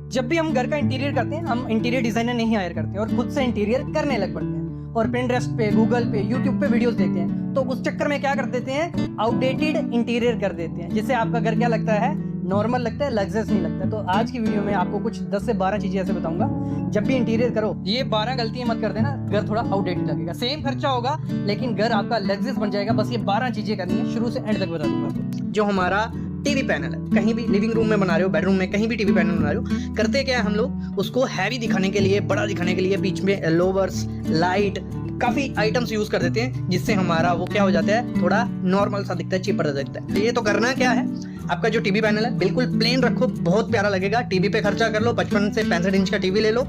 जब भी हम घर का इंटीरियर करते हैं, हम इंटीरियर डिजाइनर नहीं हायर करते हैं और खुद से इंटीरियर करने लग पड़ते हैं और पिंटरेस्ट पे, गूगल पे, यूट्यूब पे वीडियोस देखते हैं। तो उस चक्कर में क्या कर देते हैं, आउटडेटेड इंटीरियर कर देते हैं, जिससे आपका घर क्या लगता है, नॉर्मल लगता है, लग्जरियस नहीं लगता है। तो आज की वीडियो में आपको कुछ 10 से 12 चीजें ऐसे बताऊंगा, जब भी इंटीरियर करो ये 12 गलतियां मत कर देना, घर थोड़ा आउटडेटेड लगेगा। सेम खर्चा होगा लेकिन घर आपका लग्जरियस बन जाएगा। बस ये 12 चीजें करनी है, शुरू से एंड तक बता दूंगा। जो हमारा टीवी पैनल है, कहीं भी लिविंग रूम में बना रहे हो, बेडरूम में, कहीं भी टीवी पैनल बना रहे हो, करते क्या है हम लोग, उसको हैवी दिखाने के लिए, बड़ा दिखाने के लिए बीच में लोवर्स, लाइट, काफी आइटम्स यूज कर देते हैं, जिससे हमारा वो क्या हो जाता है, थोड़ा नॉर्मल सा दिखता है, चीपर सा दिखता है। ये तो करना क्या है, आपका जो टीवी पैनल है बिल्कुल प्लेन रखो, बहुत प्यारा लगेगा। टीवी पे खर्चा कर लो, 55 से 65 इंच का टीवी ले लो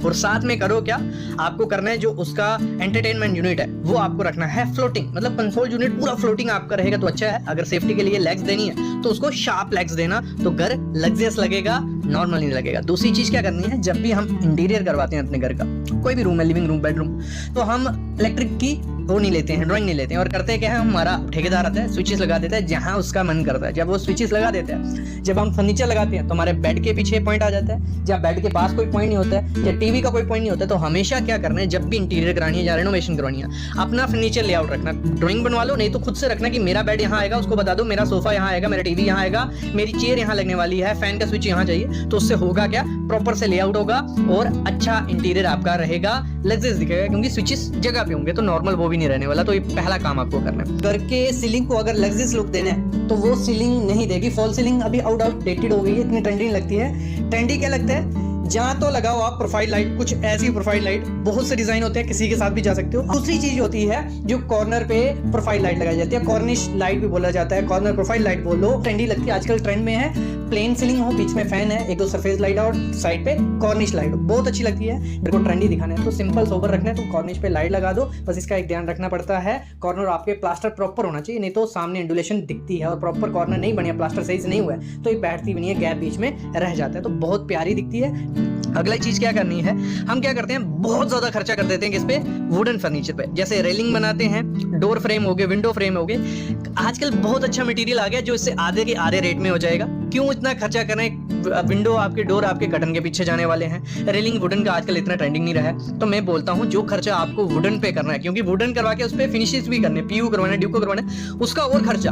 और साथ में करो क्या, आपको करना है जो उसका एंटरटेनमेंट यूनिट है वो आपको रखना है फ्लोटिंग, मतलब कंसोल यूनिट पूरा फ्लोटिंग आपका रहेगा तो अच्छा है। अगर सेफ्टी के लिए लेग्स देनी है तो उसको शार्प लेग्स देना, तो घर लग्जरियस लगेगा, नॉर्मल नहीं लगेगा। दूसरी चीज क्या करनी है, जब भी हम इंटीरियर करवाते हैं अपने घर का, कोई भी रूम है, लिविंग रूम, बेडरूम, तो हम इलेक्ट्रिक की वो नहीं लेते हैं, ड्राइंग नहीं लेते हैं, और करते क्या है, हमारा ठेकेदार आता है, स्विचेस लगा देता है जहां उसका मन करता है। जब वो स्विचेस लगा देता है, जब हम फर्नीचर लगाते हैं तो हमारे बेड के पीछे पॉइंट आ जाता है, जब बेड के पास कोई पॉइंट नहीं होता है, या टीवी का कोई पॉइंट नहीं होता है। तो हमेशा क्या करना है, जब भी इंटीरियर करानी है या रेनोवेशन करवानी है, अपना फर्नीचर लेआउट रखना, ड्राइंग बनवा लो, नहीं तो खुद से रखना कि मेरा बेड यहाँ आएगा, उसको बता दो मेरा सोफा यहाँ आएगा, मेरा टीवी यहाँ आएगा, मेरी चेयर यहाँ लगने वाली है, फैन का स्विच यहाँ चाहिए। तो उससे होगा क्या, प्रॉपर से लेआउट होगा और अच्छा इंटीरियर आपका रहेगा, लग्जरियस दिखेगा, क्योंकि स्विचेस जगह पे होंगे तो नॉर्मल वो भी नहीं रहने वाला। तो ये पहला काम आपको करना है। घर के सीलिंग को अगर लग्जरियस लुक देना है तो वो सीलिंग नहीं देगी, फॉल सीलिंग अभी आउटडेटेड हो गई है, इतनी ट्रेंडी लगती है। ट्रेंडी क्या लगता है, जहां तो लगाओ आप प्रोफाइल लाइट, कुछ ऐसी प्रोफाइल लाइट, बहुत से डिजाइन होते हैं, किसी के साथ भी जा सकते हो। दूसरी चीज होती है जो कॉर्नर पे प्रोफाइल लाइट लगाई जाती है, कॉर्निश लाइट भी बोला जाता है, कॉर्नर प्रोफाइल लाइट बोलो, ट्रेंडी लगती है, आजकल ट्रेंड में है। प्लेन सीलिंग हो, बीच में फैन है, एक दो सरफेस लाइट और साइड पे कॉर्निश लाइट हो, बहुत अच्छी लगती है। मेरे को ट्रेंडी दिखाना है तो सिंपल सोबर रखना है तो कॉर्निश पे लाइट लगा दो। बस इसका एक ध्यान रखना पड़ता है, कॉर्नर आपके प्लास्टर प्रॉपर होना चाहिए, नहीं तो सामने इंडुलेशन दिखती है और प्रॉपर कॉर्नर नहीं बनिया, प्लास्टर सही से नहीं हुआ है तो ये बैठती भी नहीं है, गैप बीच में रह जाता है, तो बहुत प्यारी दिखती है। अगला चीज क्या करनी है, हम क्या करते हैं, बहुत ज्यादा खर्चा कर देते हैं किस पे, वुडन फर्नीचर पे। जैसे रेलिंग बनाते हैं, डोर फ्रेम हो गए, विंडो फ्रेम हो गए, आजकल बहुत अच्छा मटेरियल आ गया जो इससे आधे के आधे रेट में हो जाएगा। क्यों इतना खर्चा करें, विंडो आपके, डोर आपके कर्टन के पीछे जाने वाले हैं, रेलिंग वुडन का आजकल इतना ट्रेंडिंग नहीं रहा है। तो मैं बोलता हूं जो खर्चा आपको वुडन पे करना है, क्योंकि वुडन करवा के उस पे फिनिशेस भी करने, पीयू करवाना, ड्यूको करवाना, उसका और खर्चा,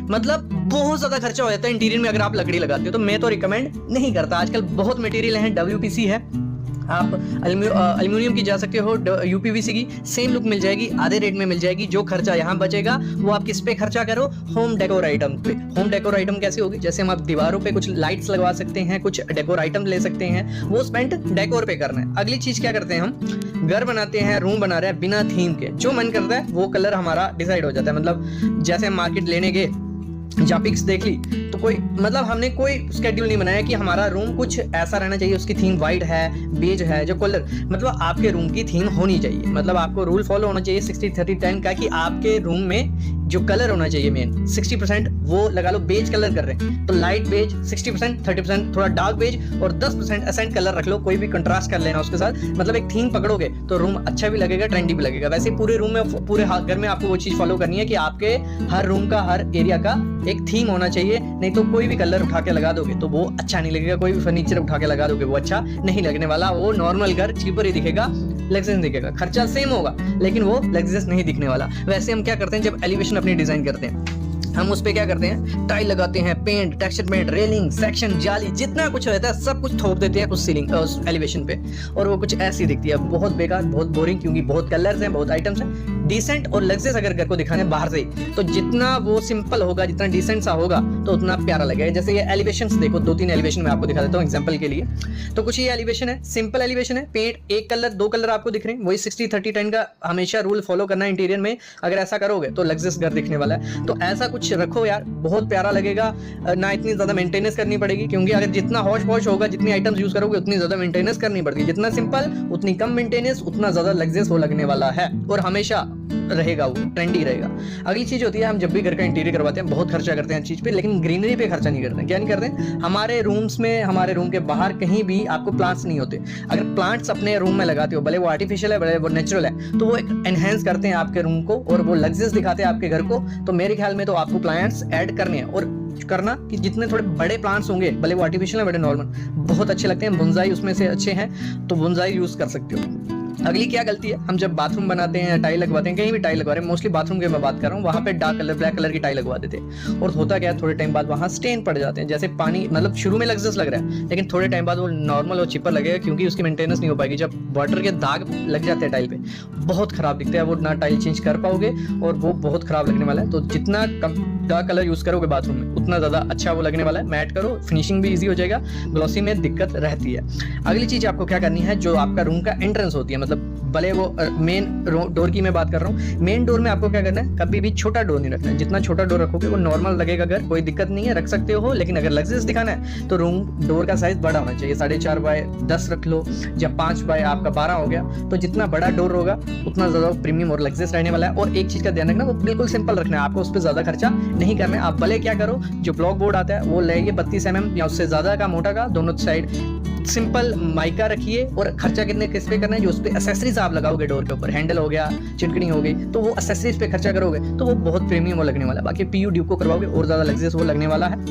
मतलब बहुत ज्यादा खर्चा हो जाता है इंटीरियर में अगर आप लकड़ी लगाते हो। तो मैं तो रिकमेंड नहीं करता। आजकल बहुत मटेरियल है, WPC है, आप एल्यूमिनियम की जा सकते हो, UPVC की सेम लुक मिल जाएगी, आधे रेट में मिल जाएगी। जो खर्चा यहाँ बचेगा वो आप किस पे खर्चा करो, होम डेकोर आइटम पे। होम डेकोर आइटम कैसे होगी, जैसे हम आप दीवारों पे कुछ लाइट्स लगवा सकते हैं, कुछ डेकोर आइटम ले सकते हैं, वो स्पेंड डेकोर पे करना है। अगली चीज क्या करते हैं, हम घर बनाते हैं, रूम बना रहे हैं, बिना थीम के जो मन करता है वो कलर हमारा डिसाइड हो जाता है। मतलब जैसे हम मार्केट लेने गए, जहाँ पिक्स देख ली तो कोई, मतलब हमने कोई स्केड्यूल नहीं बनाया कि हमारा रूम कुछ ऐसा रहना चाहिए, उसकी थीम वाइट है, बेज है, जो कलर, मतलब आपके रूम की थीम होनी चाहिए। मतलब आपको रूल फॉलो होना चाहिए 60-30-10 का, कि आपके रूम में जो कलर होना चाहिए मेन 60% वो लगा लो, बेज कलर कर रहे हैं तो लाइट बेज 60%, 30% थोड़ा डार्क बेज और 10% एसेंट कलर रख लो, कोई भी कंट्रास्ट कर लेना उसके साथ। मतलब एक थीम पकड़ोगे तो रूम अच्छा भी लगेगा, ट्रेंडी भी लगेगा। वैसे पूरे रूम में, पूरे घर में आपको वो चीज फॉलो करनी है कि आपके हर रूम का, हर एरिया का एक थीम होना चाहिए, नहीं तो कोई भी कलर उठा के लगा दोगे तो वो अच्छा नहीं लगेगा, कोई भी फर्नीचर उठा के लगा दोगे वो अच्छा नहीं लगने वाला, वो नॉर्मल घर चीपर ही दिखेगा, लग्जरियस दिखेगा, खर्चा सेम होगा लेकिन वो लग्जरियस नहीं दिखने वाला। वैसे हम क्या करते हैं, जब एलिवेशन अपनी डिजाइन करते हैं, हम उस पे क्या करते हैं, टाइल लगाते हैं, paint, texture paint, railing, section, जाली, जितना कुछ रहता है सब कुछ ठोक देते हैं उस सीलिंग, उस एलिवेशन पे, और वो कुछ ऐसी दिखती है, बहुत बेकार, बहुत बोरिंग, क्योंकि बहुत कलर्स हैं, बहुत आइटम्स हैं। डिसेंट और लग्जरियस अगर घर को दिखाने बाहर से ही, तो जितना वो सिंपल होगा, जितना डिसेंट सा होगा तो उतना प्यारा लगेगा। जैसे ये एलिवेशंस देखो, 2-3 एलिवेशन मैं आपको दिखा देता हूँ एग्जांपल के लिए। तो कुछ ये एलिवेशन है, सिंपल एलिवेशन है, पेंट एक कलर, 2 कलर आपको दिख रहे हैं, वही 60-30-10 का हमेशा रूल फॉलो करना है इंटीरियर में। अगर ऐसा करोगे तो लग्जरियस घर दिखने वाला है। तो ऐसा कुछ रखो यार, बहुत प्यारा लगेगा, ना इतनी ज्यादा मेंटेनेंस करनी पड़ेगी, क्योंकि अगर जितना हॉश पॉश होगा, जितनी आइटम्स यूज करोगे उतनी ज्यादा मेंटेनेंस करनी पड़ेगी। जितना सिंपल उतनी कम मेंटेनेंस, उतना ज्यादा लग्जरियस हो लगने वाला है और हमेशा रहेगा, वो ट्रेंडी रहेगा। अगली चीज होती है, हम जब भी घर का इंटीरियर करवाते हैं बहुत खर्चा करते हैं चीज पे, लेकिन ग्रीनरी पे खर्चा नहीं करते हैं। क्या नहीं करते हैं, हमारे रूम्स में, हमारे रूम के बाहर कहीं भी आपको प्लांट्स नहीं होते। अगर प्लांट्स अपने रूम में लगाते हो, भले वो आर्टिफिशियल है, भले वो नेचुरल है, तो वो एक एनहेंस करते हैं आपके रूम को और वो लग्जरियस दिखाते हैं आपके घर को। तो मेरे ख्याल में तो आपको प्लांट्स ऐड करने हैं। और करना कि जितने थोड़े बड़े प्लांट्स होंगे, भले वो आर्टिफिशियल है बड़े नॉर्मल, बहुत अच्छे लगते हैं। बोनसाई उसमें से अच्छे हैं, तो बोनसाई यूज कर सकते हो। अगली क्या गलती है, हम जब बाथरूम बनाते हैं, टाइल लगवाते हैं, कहीं भी टाइल लगवा रहे हैं, मोस्टली बाथरूम की मैं बात कर रहा हूँ, वहाँ पे डार्क कलर, ब्लैक कलर की टाइल लगवा देते हैं, और होता क्या है, थोड़े टाइम बाद वहाँ स्टेन पड़ जाते हैं। जैसे पानी, मतलब शुरू में लग्जस लग रहा है, लेकिन थोड़े टाइम बाद वो नॉर्मल और चिपर लगेगा, क्योंकि उसकी मेंटेनेंस नहीं हो पाएगी। जब वाटर के दाग लग जाते हैं टाइल पे, बहुत खराब दिखता है वो, ना टाइल चेंज कर पाओगे और वो बहुत खराब लगने वाला है। तो जितना कम डार्क कलर यूज करोगे बाथरूम में, उतना ज्यादा अच्छा वो लगने वाला है। मैट करो, फिनिशिंग भी इजी हो जाएगा, ग्लॉसी में दिक्कत रहती है। अगली चीज आपको क्या करनी है, जो आपका रूम का एंट्रेंस होती है, मतलब भले वो मेन डोर की मैं बात कर रहा हूँ, मेन डोर में आपको क्या करना है, कभी भी छोटा डोर नहीं रखना है। जितना छोटा डोर रखोगे वो नॉर्मल लगेगा, अगर कोई दिक्कत नहीं है रख सकते हो, लेकिन अगर लग्जरियस दिखाना है तो रूम डोर का साइज बड़ा होना चाहिए। 4.5 बाय 10 रख लो, या 5 बाय आपका 12 हो गया। तो जितना बड़ा डोर होगा उतना ज्यादा प्रीमियम और लग्जरियस रहने वाला है। और एक चीज का ध्यान रखना, वो बिल्कुल सिंपल रखना है, आपको उस पर ज्यादा खर्चा नहीं करना है। आप भले क्या करो, जो ब्लॉक बोर्ड आता है वो लेके 32 mm या उससे ज्यादा का, मोटा का, दोनों साइड सिंपल माइका रखिए। और खर्चा किस पे करना है, जो उस पे एक्सेसरीज आप लगाओगे डोर के ऊपर, हैंडल हो गया, चिटकनी हो गई, तो वो एक्सेसरीज पे खर्चा करोगे तो वो बहुत प्रीमियम वो लगने वाला है। बाकी पीयू ड्यू को करवाओगे और ज्यादा लग्जरियस वो लगने वाला है।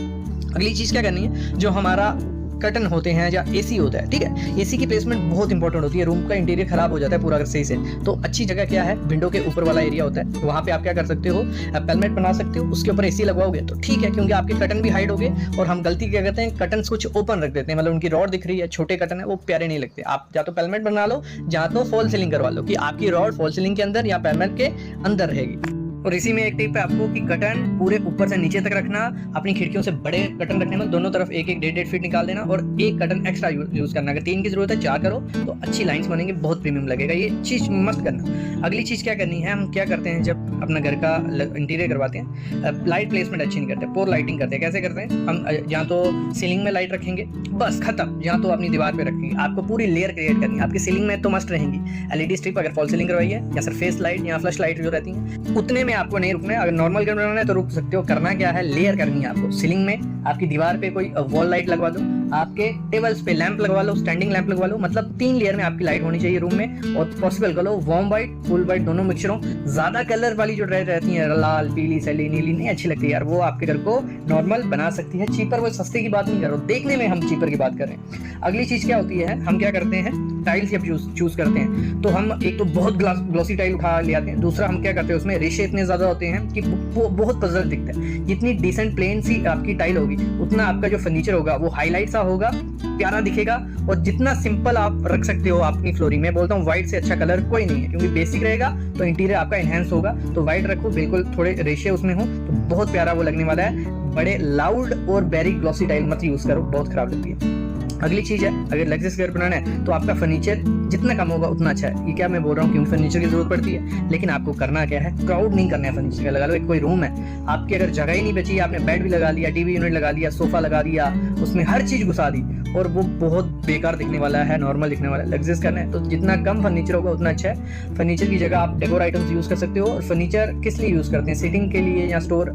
अगली चीज क्या करनी है, जो हमारा कर्टन होते हैं या एसी होता है, ठीक है, एसी की प्लेसमेंट बहुत इंपॉर्टेंट होती है। रूम का इंटीरियर खराब हो जाता है पूरा अगर सही से, तो अच्छी जगह क्या है, विंडो के ऊपर वाला एरिया होता है, वहां पे आप क्या कर सकते हो, पेलमेट बना सकते हो, उसके ऊपर एसी लगवाओगे तो ठीक है, क्योंकि आपके कर्टन भी हाइड हो गए। और हम गलती क्या करते हैं, कर्टन कुछ ओपन रख देते हैं, मतलब उनकी रॉड दिख रही है, छोटे कर्टन है, वो प्यारे नहीं लगते। आप या तो पेलमेट बना लो, या तो फॉल सीलिंग करवा लो, कि आपकी रॉड फॉल सीलिंग के अंदर या पेलमेट के अंदर रहेगी। और इसी में एक टिप है आपको कि कर्टन पूरे ऊपर से नीचे तक रखना, अपनी खिड़कियों से बड़े कर्टन रखने में दोनों तरफ 1-1, 1.5 फीट निकाल देना, और एक कर्टन एक्स्ट्रा यूज करना। अगर 3 की जरूरत है 4 करो, तो अच्छी लाइंस बनेंगी, बहुत प्रीमियम लगेगा। ये चीज मस्त करना। अगली चीज क्या करनी है, हम क्या करते हैं जब अपना घर का इंटीरियर करवाते हैं, लाइट प्लेसमेंट अच्छी नहीं करते, पोर लाइटिंग करते हैं। कैसे करते हैं, हम या तो सीलिंग में लाइट रखेंगे, बस खत्म, या तो अपनी दीवार पे रखेंगे। आपको पूरी लेयर क्रिएट करनी है। आपकी सीलिंग में तो मस्ट रहेंगी एलईडी स्ट्रिप, अगर फॉल सीलिंग करवाई है, या सरफेस लाइट या फ्लश लाइट जो रहती है, उतने में आपको नहीं रुकना है। नॉर्मल घर बनाना है तो रुक सकते हो। करना क्या है, लेयर करनी है आपको। सीलिंग में आपकी दीवार पे कोई वॉल लाइट लगवा दो, आपके टेबल्स पे लैंप लगवा लो, स्टैंडिंग लैंप लगवा लो, मतलब 3 लेयर में आपकी लाइट होनी चाहिए रूम में। और पॉसिबल करो वार्म व्हाइट, फुल व्हाइट, दोनों मिक्सचर हो। ज्यादा कलर वाली जो रहती है, लाल, पीली, सैली, नीली, नहीं अच्छी लगती है यार, वो आपके घर को नॉर्मल बना सकती है। चीपर, वो सस्ते की बात नहीं कर रहा हूँ, देखने में हम चीपर की बात कर रहे हैं। अगली चीज क्या होती है, हम क्या करते हैं, टाइल्स जब चूज करते हैं तो हम एक तो बहुत ग्लॉसी टाइल उठा ले आते हैं, दूसरा हम क्या करते हैं, उसमें रेशे इतने ज्यादा होते हैं कि वो बहुत पजल दिखता है। जितनी डिसेंट प्लेन सी आपकी टाइल होगी, उतना आपका जो फर्नीचर होगा वो हाईलाइट सा होगा, प्यारा दिखेगा। और जितना सिंपल आप रख सकते हो अपनी फ्लोरिंग में, बोलता हूँ व्हाइट से अच्छा कलर कोई नहीं है, क्योंकि बेसिक रहेगा तो इंटीरियर आपका एनहेंस होगा। तो व्हाइट रखो, बिल्कुल थोड़े रेशे उसमें हो, तो बहुत प्यारा वो लगने वाला है। बड़े लाउड और वेरी ग्लॉसी टाइल मत यूज करो, बहुत खराब लगती है। अगली चीज है, अगर लग्जरियस घर बनाना है तो आपका फर्नीचर जितना कम होगा उतना अच्छा है। ये क्या मैं बोल रहा हूँ, क्योंकि फर्नीचर की जरूरत पड़ती है, लेकिन आपको करना क्या है, क्राउड नहीं करना है फर्नीचर का। लगा लो एक कोई रूम है, आपकी अगर जगह ही नहीं बची, आपने बेड भी लगा लिया, टीवी यूनिट लगा लिया, सोफा लगा दिया, उसमें हर चीज घुसा दी, और वो बहुत बेकार दिखने वाला है, नॉर्मल दिखने वाला है। लग्जरियस करना है तो जितना कम फर्नीचर होगा उतना अच्छा है। फर्नीचर की जगह आप डेकोर आइटम्स यूज कर सकते हो। और फर्नीचर किस लिए यूज करते हैं, सीटिंग के लिए या स्टोर,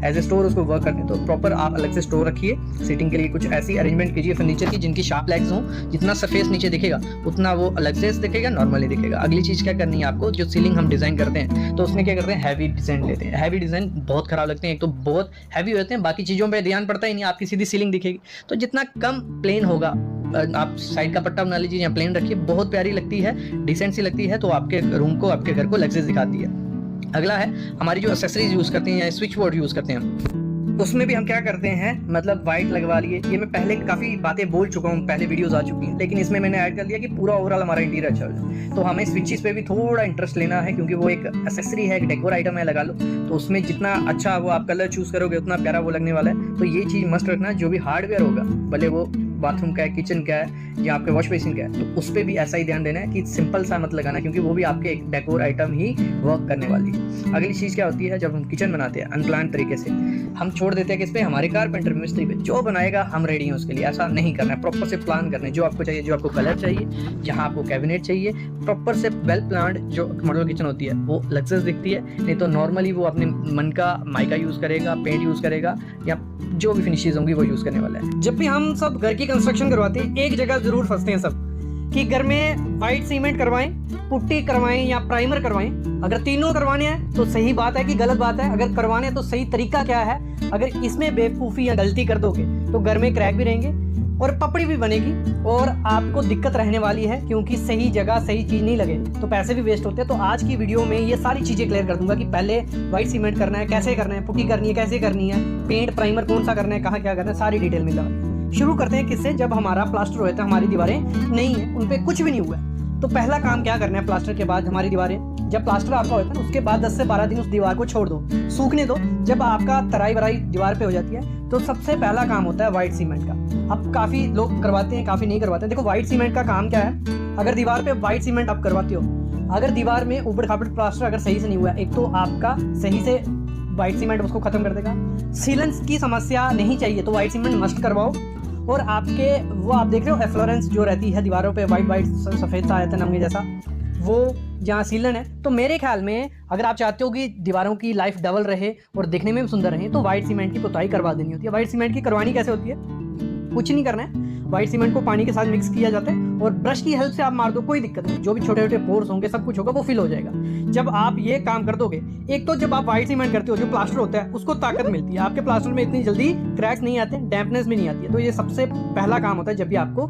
एज ए स्टोर उसको वर्क करते हैं, तो प्रॉपर आप अलग से स्टोर रखिए। सीटिंग के लिए कुछ ऐसी अरेंजमेंट कीजिए फर्नीचर की जिनकी शार्प लेग्स हो, जितना सरफेस नीचे दिखेगा उतना वो लग्जरियस दिखेगा, नॉर्मली दिखेगा। अगली चीज क्या करनी है आपको, जो सीलिंग हम डिजाइन करते हैं तो उसमें क्या करते हैं, हैवी डिजाइन लेते हैं। हैवी डिजाइन बहुत खराब लगते हैं, एक तो बहुत हैवी होते हैं, बाकी चीजों पे ध्यान पड़ता ही नहीं, आपकी सीधी सीलिंग दिखेगी। तो जितना कम प्लेन होगा, आप साइड का पट्टा बना लीजिए या प्लेन रखिए, बहुत प्यारी लगती है, डिसेंट सी लगती है, तो आपके रूम को, आपके घर को लग्जरियस दिखाती है। अगला है हमारी जो एक्सेसरीज यूज करते हैं या स्विच बोर्ड यूज करते हैं, उसमें भी हम क्या करते हैं, मतलब वाइट लगवा लिए। ये मैं पहले काफी बातें बोल चुका हूँ, पहले वीडियोस आ चुकी हैं, लेकिन इसमें मैंने ऐड कर लिया कि पूरा ओवरऑल हमारा इंटीरियर अच्छा हो जाए। तो हमें स्विचेस पे भी थोड़ा इंटरेस्ट लेना है, क्योंकि वो एक एक्सेसरी है, एक डेकोर आइटम है, लगा लो। तो उसमें जितना अच्छा वो आप कलर चूज करोगे उतना प्यारा वो लगने वाला है। तो ये चीज मस्ट रखना, जो भी हार्डवेयर होगा, भले वो बाथरूम का है, किचन का है, या आपके वॉश बेसिन का है, तो उस पर भी ऐसा ही ध्यान देना है कि सिंपल सा मत लगाना, क्योंकि वो भी आपके एक डेकोर आइटम ही वर्क करने वाली है। अगली चीज क्या होती है, जब हम किचन बनाते हैं अनप्लान तरीके से, हम छोड़ देते हैं किस पे, हमारे कारपेंटर मिस्त्री पे। जो बनाएगा हम रेडी हैं उसके लिए, ऐसा नहीं करना है, प्रॉपर से प्लान करना है। जो आपको चाहिए, जो आपको कलर चाहिए, जहाँ आपको कैबिनेट चाहिए, प्रॉपर से वेल प्लान्ड जो मॉडल किचन होती है वो लग्जरियस दिखती है। नहीं तो नॉर्मली वो अपने मन का माइका यूज करेगा, पेंट यूज करेगा, या जो भी फिनिशेज होंगी वो यूज करने वाला है। जब भी हम सब घर की कंस्ट्रक्शन करवाते हैं, एक जगह जरूर फंसते हैं सब, कि घर में वाइट सीमेंट करवाएं, पुट्टी करवाएं या प्राइमर करवाएं। अगर तीनों करवाने हैं तो सही बात है कि गलत बात है, अगर करवाने हैं तो सही तरीका क्या है। अगर इसमें बेवकूफ़ी या गलती कर दोगे तो घर में क्रैक भी रहेंगे और पपड़ी भी बनेगी और आपको दिक्कत रहने वाली है, क्योंकि सही जगह सही चीज़ नहीं लगे तो पैसे भी वेस्ट होते हैं। तो आज की वीडियो में ये सारी चीज़ें क्लियर कर दूंगा कि पहले वाइट सीमेंट करना है, कैसे करना है, पुट्टी करनी है, कैसे करनी है, पेंट प्राइमर कौन सा करना है, कहाँ क्या करना है, सारी डिटेल में जाना। शुरू करते हैं किससे, जब हमारा प्लास्टर हुआ था, हमारी दीवारें नहीं है, उन पर कुछ भी नहीं हुआ है। तो पहला काम क्या करना है, प्लास्टर के बाद हमारी दीवारें, जब प्लास्टर आपका होता है उसके बाद 10 से 12 दिन उस दीवार को छोड़ दो, सूखने दो। जब आपका तराई वराई दीवार पे हो जाती है तो सबसे पहला काम होता है वाइट सीमेंट का। अब काफ़ी लोग करवाते हैं, काफ़ी नहीं करवाते हैं। देखो वाइट सीमेंट का काम क्या है, अगर दीवार पे वाइट सीमेंट आप करवाते हो, अगर दीवार में ऊबड़ खाबड़ प्लास्टर अगर सही से नहीं हुआ, एक तो आपका सही से वाइट सीमेंट उसको खत्म कर देगा। सीलेंस की समस्या नहीं चाहिए तो वाइट सीमेंट मस्ट करवाओ। और आपके वो आप देख रहे हो एफ्लोरेंस जो रहती है दीवारों पे, वाइट वाइट सफ़ेद सा आयतन नमके जैसा, वो जहाँ सीलन है, तो मेरे ख्याल में अगर आप चाहते हो कि दीवारों की लाइफ डबल रहे और दिखने में भी सुंदर रहे तो वाइट सीमेंट की पुताई करवा देनी होती है। वाइट सीमेंट की करवानी कैसे होती है, कुछ नहीं करना है, वाइट सीमेंट को पानी के साथ मिक्स किया जाता है और ब्रश की हेल्प से आप मार दो, कोई दिक्कत नहीं, जो भी छोटे छोटे पोर्स होंगे सब कुछ होगा वो फिल हो जाएगा। जब आप ये काम कर दोगे, एक तो जब आप वाइट सीमेंट करते हो जो प्लास्टर होता है उसको ताकत मिलती है, आपके प्लास्टर में इतनी जल्दी क्रैक्स नहीं आते, डैम्पनेस भी नहीं आती है। तो ये सबसे पहला काम होता है जब भी आपको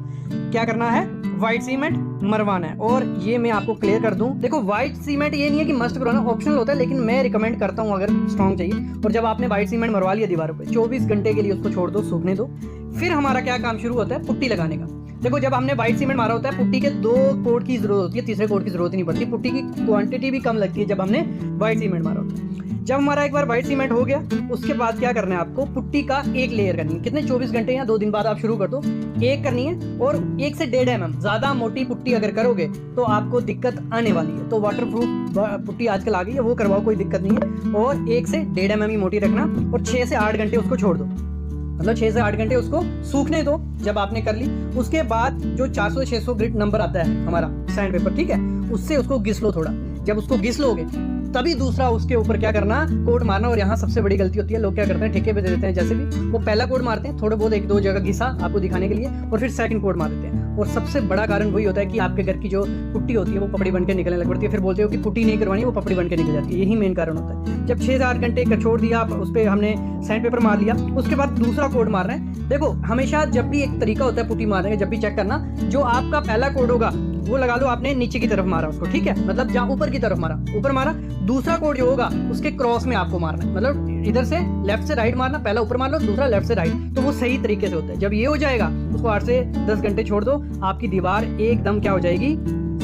क्या करना है, वाइट सीमेंट मरवाना है। और ये मैं आपको क्लियर कर दूं, देखो वाइट सीमेंट ये नहीं है कि मस्ट करवाना, ऑप्शनल होता है, लेकिन मैं रिकमेंड करता हूं अगर स्ट्रॉन्ग चाहिए। और जब आपने वाइट सीमेंट मरवा लिया दीवारों पे, 24 घंटे के लिए उसको छोड़ दो, सूखने दो। फिर हमारा क्या काम शुरू होता है, पुट्टी लगाने का। देखो जब हमने वाइट सीमेंट मारा होता है, पुट्टी के 2 कोट की जरूरत होती है, तीसरे कोट की जरूरत नहीं पड़ती। पुट्टी की क्वांटिटी भी कम लगती है जब हमने वाइट सीमेंट मारा होता है। जब हमारा एक बार वाइट सीमेंट हो गया, उसके बाद क्या करना है, आपको पुट्टी का एक लेयर करनी है। कितने 24 घंटे या 2 दिन बाद आप शुरू कर दो, एक करनी है। और 1 से 1.5 mm ज्यादा मोटी पुट्टी अगर करोगे तो आपको दिक्कत आने वाली है। तो वाटरप्रूफ पुट्टी आजकल आ गई है, वो करवाओ, कोई दिक्कत नहीं है। और 1 से 1.5 mm ही मोटी रखना और 6 से 8 घंटे उसको छोड़ दो, मतलब 6 से 8 घंटे उसको सूखने दो। जब आपने कर ली, उसके बाद जो 400 से 600 ग्रिट नंबर आता है हमारा सैंड पेपर, ठीक है, उससे उसको घिस लो थोड़ा। जब उसको घिस लोगे तभी दूसरा उसके ऊपर क्या करना, कोट मारना। और यहाँ सबसे बड़ी गलती होती है, लोग क्या करते हैं, ठेके पे दे देते हैं, जैसे भी वो पहला कोट मारते हैं, थोड़े बहुत 1-2 जगह घिसा आपको दिखाने के लिए, और फिर सेकंड कोट मार देते हैं। और सबसे बड़ा कारण वही होता है कि आपके घर की जो पुट्टी होती है वो पपड़ी बन के निकलने लग पड़ती है। फिर बोलते हो कि पुट्टी नहीं करवानी, वो पपड़ी बन के निकल जाती है। यही मेन कारण होता है। जब 6 से 8 घंटे का छोड़ दिया, उस पर हमने सैंड पेपर मार लिया, उसके बाद दूसरा कोट मारना है। देखो हमेशा जब भी एक तरीका होता है पुट्टी मारने का, जब भी चेक करना, जो आपका पहला कोट होगा वो लगा लो आपने नीचे की तरफ मारा उसको, ठीक है, मतलब जहाँ ऊपर की तरफ मारा, ऊपर मारा। दूसरा कोट जो होगा उसके क्रॉस में आपको मारना है, मतलब इधर से लेफ्ट से राइट मारना, पहला ऊपर मार लो, दूसरा लेफ्ट से राइट। तो वो सही तरीके से होता है। जब ये हो जाएगा उसको 8 से 10 घंटे छोड़ दो, आपकी दीवार एकदम क्या हो जाएगी,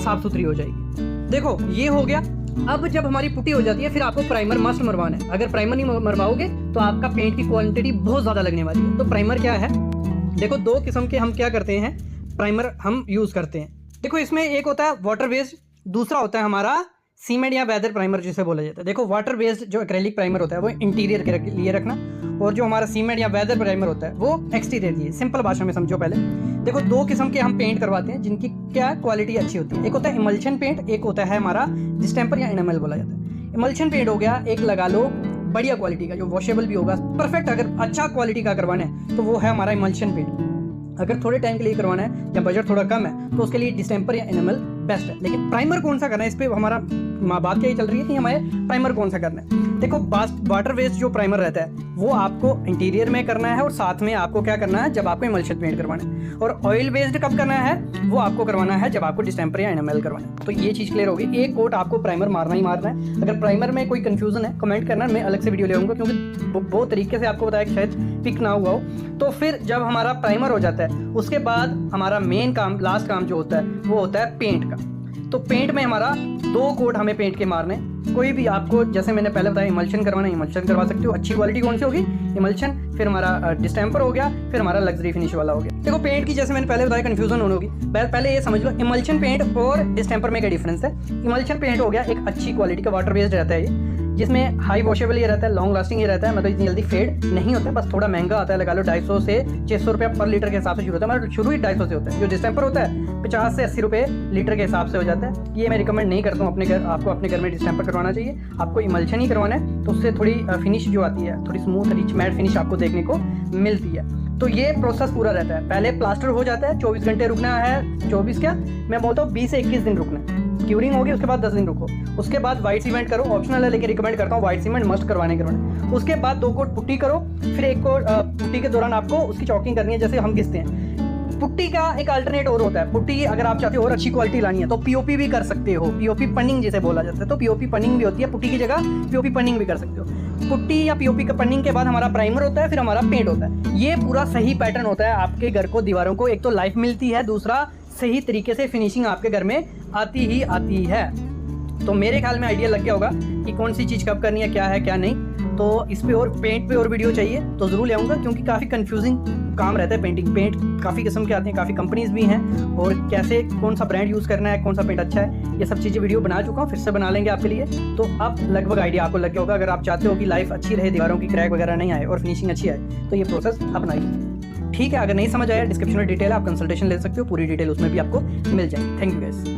साफ सुथरी हो जाएगी। देखो ये हो गया। अब जब हमारी पुट्टी हो जाती है, फिर आपको प्राइमर मस्ट मरवाना है। अगर प्राइमर नहीं मरवाओगे तो आपका पेंट की क्वांटिटी बहुत ज्यादा लगने वाली है। तो प्राइमर क्या है, देखो 2 किस्म के हम क्या करते हैं, प्राइमर हम यूज करते हैं। देखो इसमें एक होता है वाटर बेस्ड, दूसरा होता है हमारा सीमेंट या वेदर प्राइमर जिसे बोला जाता है। देखो वाटर बेस्ड जो एक्रेलिक प्राइमर होता है वो इंटीरियर के लिए रखना, और जो हमारा सीमेंट या वेदर प्राइमर होता है वो एक्सटीरियर के लिए। सिंपल भाषा में समझो। पहले देखो 2 किस्म के हम पेंट करवाते हैं जिनकी क्या क्वालिटी अच्छी होती है। एक होता है इमल्शन पेंट, एक होता है हमारा डिस्टेम्पर या एनामेल बोला जाता है। इमल्शन पेंट हो गया, एक लगा लो बढ़िया क्वालिटी का जो वॉशेबल भी होगा, परफेक्ट। अगर अच्छा क्वालिटी का करवाना है तो वो है हमारा इमल्शन पेंट। अगर थोड़े टाइम के लिए करवाना है या बजट थोड़ा कम है तो उसके लिए डिस्टेम्पर या एनामेल बेस्ट है। लेकिन प्राइमर कौन सा करना है, इस पर हमारा बात क्या चल रही है कि हमारे प्राइमर कौन सा करना है। देखो वाटर बेस्ड जो प्राइमर रहता है वो आपको इंटीरियर में करना है, और साथ में आपको क्या करना है जब आपको इमल्शन पेंट करवाना है। और ऑयल बेस्ड कब करना है, वो आपको करवाना है जब आपको डिस्टेम्पर या एनामेल करवाना है। तो ये चीज़ क्लियर होगी। एक कोट आपको प्राइमर मारना ही मारना है। अगर प्राइमर में कोई कंफ्यूजन है कमेंट करना, मैं अलग से वीडियो ले आऊँगा, क्योंकि बहुत तरीके से आपको बताया कि शायद पिक ना हुआ हो। तो फिर जब हमारा प्राइमर हो जाता है उसके बाद हमारा मेन काम, लास्ट काम जो होता है वो होता है पेंट का। तो पेंट में हमारा 2 कोट हमें पेंट के मारने। कोई भी आपको, जैसे मैंने पहले बताया, इमल्शन करवाना, इमल्शन करवा सकते हो। अच्छी क्वालिटी कौन सी होगी, इमल्शन, फिर हमारा डिस्टेम्पर हो गया, फिर हमारा लग्जरी फिनिश वाला हो गया। देखो पेंट की जैसे मैंने पहले बताया कंफ्यूजन होगी, पहले ये समझ लो इमल्शन पेंट और डिस्टेम्पर में क्या डिफरेंस है। इमल्शन पेंट हो गया एक अच्छी क्वालिटी का वाटर बेस्ड रहता है ये, जिसमें हाई वॉशेबल ये रहता है, लॉन्ग लास्टिंग ये रहता है, मतलब इतनी जल्दी फेड नहीं होता है, बस थोड़ा महंगा आता है, लगा लो 250 से 600 रुपये पर लीटर के हिसाब से शुरू होता है, मतलब शुरू ही 250 से होता है। जो डिस्टेंपर होता है 50 से 80 रुपये लीटर के हिसाब से हो जाता है। ये मैं रिकमेंड नहीं करता हूँ अपने घर, आपको अपने घर में डिस्टेंपर करवाना चाहिए, आपको इमल्शन ही करवाना है, तो उससे थोड़ी फिनिश जो आती है, थोड़ी स्मूथ रिच मैट फिनिश आपको देखने को मिलती है। तो ये प्रोसेस पूरा रहता है, पहले प्लास्टर हो जाता है, 24 घंटे रुकना है, 24 क्या मैं बोलता हूँ 20 से 21 दिन रुकना है, क्यूरिंग होगी उसके बाद 10 दिन रुको, उसके बाद व्हाइट सीमेंट करो, ऑप्शनल है लेकिन रिकमेंड करता हूँ व्हाइट सीमेंट मस्ट करवाने। उसके बाद 2 कोट पुट्टी करो, फिर 1 कोट पुट्टी के दौरान आपको उसकी चॉकिंग करनी है, जैसे हम घिसते हैं। पुट्टी का एक अल्टरनेट और होता है, पुट्टी अगर आप चाहते हो और अच्छी क्वालिटी लानी है तो पीओपी भी कर सकते हो, पीओपी पनिंग जिसे बोला जाता है, तो पीओपी पनिंग भी होती है, पुट्टी की जगह पीओपी पनिंग भी कर सकते हो। पुट्टी या पीओपी का पनिंग के बाद हमारा प्राइमर होता है, फिर हमारा पेंट होता है। ये पूरा सही पैटर्न होता है, आपके घर को दीवारों को एक तो लाइफ मिलती है, दूसरा सही तरीके से फिनिशिंग आपके घर में आती ही आती है। तो मेरे ख्याल में आइडिया लग गया होगा कि कौन सी चीज़ कब करनी है, क्या है क्या नहीं। तो इस पे और पेंट पे और वीडियो चाहिए तो ज़रूर ले आऊँगा, क्योंकि काफ़ी कंफ्यूजिंग काम रहता है पेंटिंग। पेंट काफ़ी किस्म के आते हैं, काफ़ी कंपनीज भी हैं, और कैसे कौन सा ब्रांड यूज़ करना है, कौन सा पेंट अच्छा है, ये सब चीज़ें वीडियो बना चुका हूँ, फिर से बना लेंगे आपके लिए। तो अब लगभग आइडिया आपको लग गया होगा। अगर आप चाहते हो कि लाइफ अच्छी रहे, दीवारों की क्रैक वगैरह नहीं आए और फिनिशिंग अच्छी आए, तो ये प्रोसेस अपनाइए। ठीक है, अगर नहीं समझ आया डिस्क्रिप्शन में डिटेल आप कंसल्टेशन ले सकते हो, पूरी डिटेल उसमें भी आपको मिल जाएगी। Thank you guys.